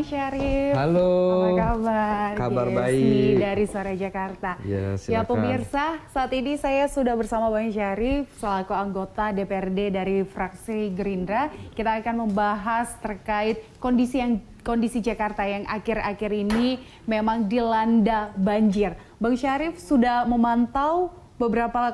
Bang Syarif. Halo. Apa kabar? Kabar Yes, baik. dari Sore Jakarta. Ya, Ya silakan. pemirsa, saat ini saya sudah bersama Bang Syarif selaku anggota DPRD dari fraksi Gerindra. Kita akan membahas terkait kondisi Jakarta yang akhir-akhir ini memang dilanda banjir. Bang Syarif sudah memantau beberapa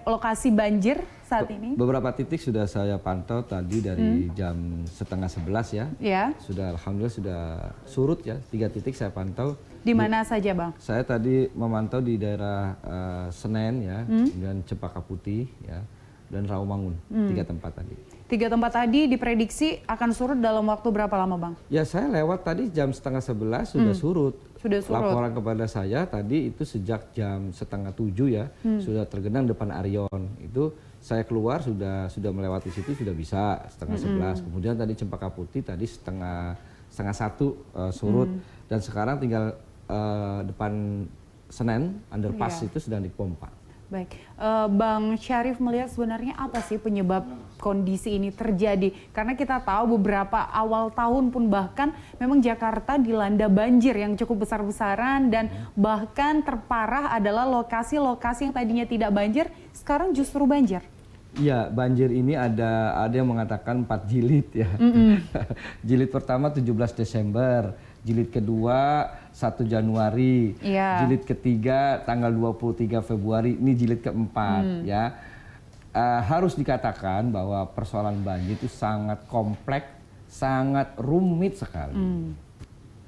lokasi banjir saat ini? Beberapa titik sudah saya pantau tadi dari jam 10:30 ya. Ya. Sudah alhamdulillah sudah surut ya. 3 titik saya pantau. Di mana saja, Bang? Saya tadi memantau di daerah Senen ya, dan Cempaka Putih ya, dan Rawamangun. 3 tempat tadi. 3 tempat tadi diprediksi akan surut dalam waktu berapa lama, Bang? Ya saya lewat tadi jam 10:30 sudah surut. Sudah surut. Laporan kepada saya tadi itu sejak jam 6:30 ya, sudah tergenang depan Arion. Itu saya keluar sudah melewati situ sudah bisa 10:30. Kemudian tadi Cempaka Putih tadi setengah 1 surut, dan sekarang tinggal depan Senen underpass itu sedang dipompa. Baik, Bang Syarif melihat sebenarnya apa sih penyebab kondisi ini terjadi? Karena kita tahu beberapa awal tahun pun bahkan memang Jakarta dilanda banjir yang cukup besar-besaran, dan bahkan terparah adalah lokasi-lokasi yang tadinya tidak banjir sekarang justru banjir. Iya, banjir ini ada yang mengatakan 4 jilid ya. Jilid pertama 17 Desember, jilid kedua 1 Januari, jilid ketiga tanggal 23 Februari, ini jilid keempat ya. Harus dikatakan bahwa persoalan banjir itu sangat kompleks, sangat rumit sekali.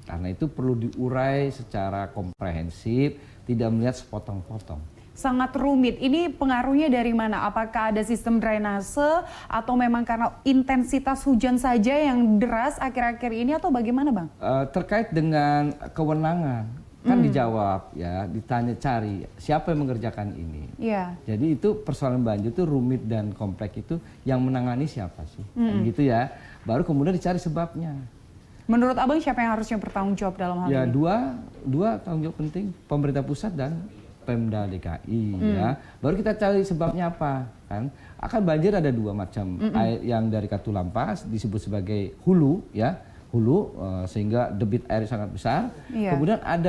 Karena itu perlu diurai secara komprehensif, tidak melihat sepotong-potong. Sangat rumit. Ini pengaruhnya dari mana? Apakah ada sistem drainase atau memang karena intensitas hujan saja yang deras akhir-akhir ini, atau bagaimana, Bang? Terkait dengan kewenangan, kan dijawab ya, ditanya cari siapa yang mengerjakan ini. Iya. Jadi itu persoalan banjir itu rumit dan kompleks, itu yang menangani siapa sih? Kan gitu ya. Baru kemudian dicari sebabnya. Menurut Abang siapa yang harusnya bertanggung jawab dalam hal Ya ini? dua tanggung jawab penting, pemerintah pusat dan Pemda DKI ya. Baru kita cari sebabnya apa kan. Akan banjir ada 2 macam. Air yang dari Katulampa disebut sebagai hulu ya. Hulu sehingga debit air sangat besar. Kemudian ada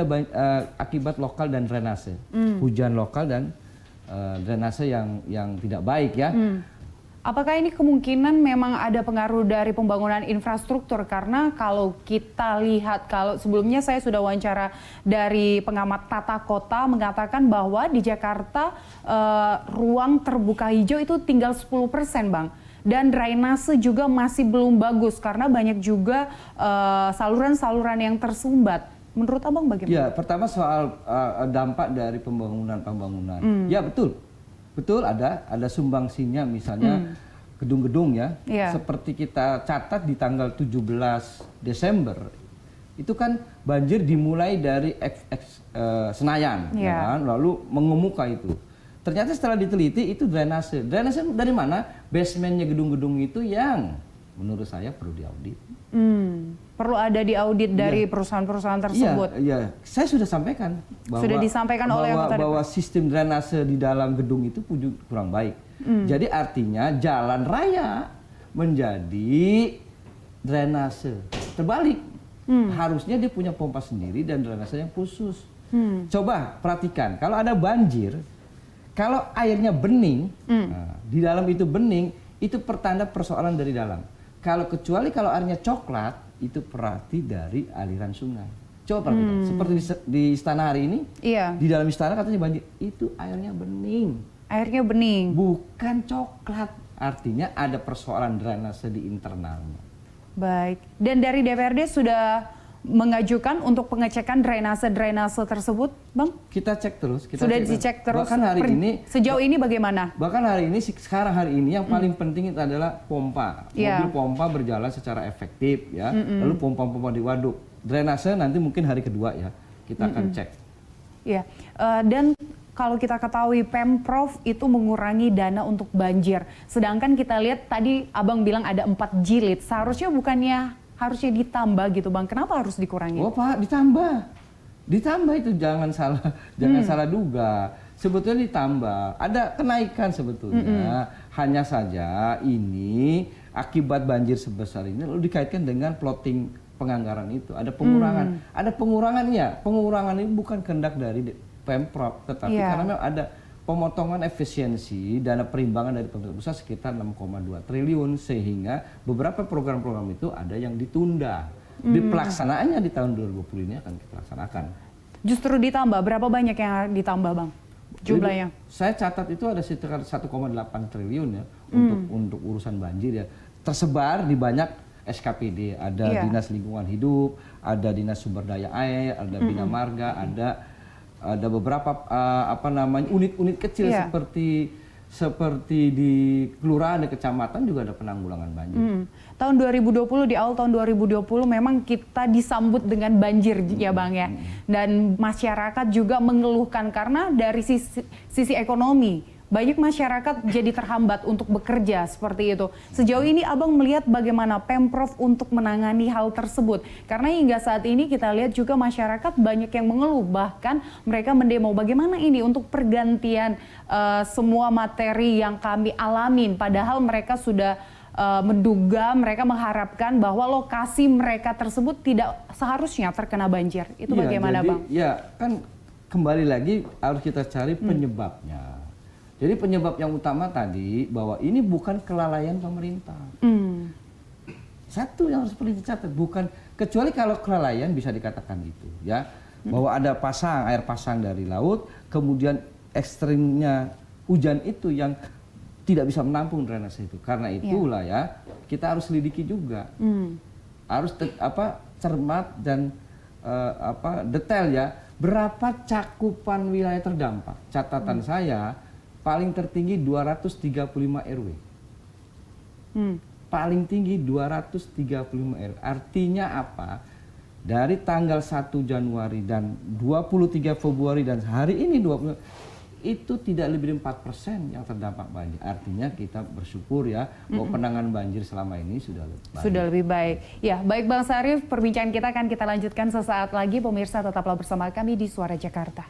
akibat lokal dan drainase. Hujan lokal dan drainase yang tidak baik ya. Apakah ini kemungkinan memang ada pengaruh dari pembangunan infrastruktur? Karena kalau kita lihat, kalau sebelumnya saya sudah wawancara dari pengamat tata kota mengatakan bahwa di Jakarta ruang terbuka hijau itu tinggal 10%, Bang. Dan drainase juga masih belum bagus karena banyak juga saluran-saluran yang tersumbat. Menurut Abang bagaimana? Ya, pertama soal dampak dari pembangunan. Ya betul ada sumbangsinya, misalnya gedung-gedung ya. Seperti kita catat di tanggal 17 Desember itu kan banjir dimulai dari Senayan ya kan? Lalu mengemuka itu. Ternyata setelah diteliti itu drainase. Drainase dari mana? Basementnya gedung-gedung itu yang menurut saya perlu diaudit. Perlu ada diaudit dari perusahaan-perusahaan tersebut. Iya, saya sudah sampaikan bahwa sudah disampaikan oleh bahwa sistem drainase di dalam gedung itu kurang baik. Jadi artinya jalan raya menjadi drainase terbalik. Harusnya dia punya pompa sendiri dan drainase yang khusus. Coba perhatikan, kalau ada banjir, kalau airnya bening, di dalam itu bening, itu pertanda persoalan dari dalam. Kecuali kalau airnya coklat, itu berarti dari aliran sungai. Coba perhatikan, seperti di istana hari ini, di dalam istana katanya banjir, itu airnya bening. Airnya bening? Bukan coklat, artinya ada persoalan drainase di internalnya. Baik, dan dari DPRD sudah mengajukan untuk pengecekan drainase tersebut, Bang? Kita cek terus. Sudah dicek terus. Bahkan hari ini, sejauh ini bagaimana? Bahkan hari ini, sekarang hari ini yang paling penting itu adalah pompa. Mobil pompa berjalan secara efektif ya. Lalu pompa-pompa di waduk. Drainase nanti mungkin hari kedua ya, kita akan cek. Ya, dan kalau kita ketahui Pemprov itu mengurangi dana untuk banjir. Sedangkan kita lihat tadi Abang bilang ada 4 jilid. Seharusnya harusnya ditambah gitu, Bang. Kenapa harus dikurangi? Oh Pak, ditambah itu jangan salah duga. Sebetulnya ditambah, ada kenaikan sebetulnya. Hanya saja ini akibat banjir sebesar ini lalu dikaitkan dengan plotting penganggaran itu, ada pengurangan. Ada pengurangannya. Pengurangan ini bukan kehendak dari Pemprov, tetapi karena memang ada pemotongan efisiensi dana perimbangan dari pemerintah pusat sekitar 6,2 triliun, sehingga beberapa program-program itu ada yang ditunda. Di pelaksanaannya di tahun 2020 ini akan kita laksanakan. Justru ditambah, berapa banyak yang ditambah Bang jumlahnya? Jadi, saya catat itu ada sekitar 1,8 triliun ya untuk urusan banjir ya. Tersebar di banyak SKPD, ada Dinas Lingkungan Hidup, ada Dinas Sumber Daya Air, ada Bina Marga, ada beberapa unit-unit kecil seperti di kelurahan dan kecamatan juga ada penanggulangan banjir. Tahun 2020, di awal tahun 2020 memang kita disambut dengan banjir ya Bang ya. Dan masyarakat juga mengeluhkan karena dari sisi ekonomi banyak masyarakat jadi terhambat untuk bekerja seperti itu. Sejauh ini Abang melihat bagaimana Pemprov untuk menangani hal tersebut? Karena hingga saat ini kita lihat juga masyarakat banyak yang mengeluh, bahkan mereka mendemo bagaimana ini untuk pergantian semua materi yang kami alamin. Padahal mereka sudah menduga, mereka mengharapkan bahwa lokasi mereka tersebut tidak seharusnya terkena banjir. Itu bagaimana Bang? Ya kan kembali lagi harus kita cari penyebabnya. Jadi penyebab yang utama tadi bahwa ini bukan kelalaian pemerintah. Satu yang harus perlu dicatat, bukan, kecuali kalau kelalaian bisa dikatakan itu ya, bahwa ada air pasang dari laut, kemudian ekstrimnya hujan itu yang tidak bisa menampung drainase itu. Karena itulah ya kita harus selidiki juga, harus cermat dan detail ya, berapa cakupan wilayah terdampak. Catatan saya paling tertinggi 235 RW. Paling tinggi 235 RW. Artinya apa? Dari tanggal 1 Januari dan 23 Februari dan hari ini 20, itu tidak lebih dari 4% yang terdampak banjir. Artinya kita bersyukur ya bahwa penanganan banjir selama ini sudah lebih baik. Sudah lebih baik. Ya, baik Bang Syarif, perbincangan kita akan kita lanjutkan sesaat lagi. Pemirsa tetaplah bersama kami di Suara Jakarta.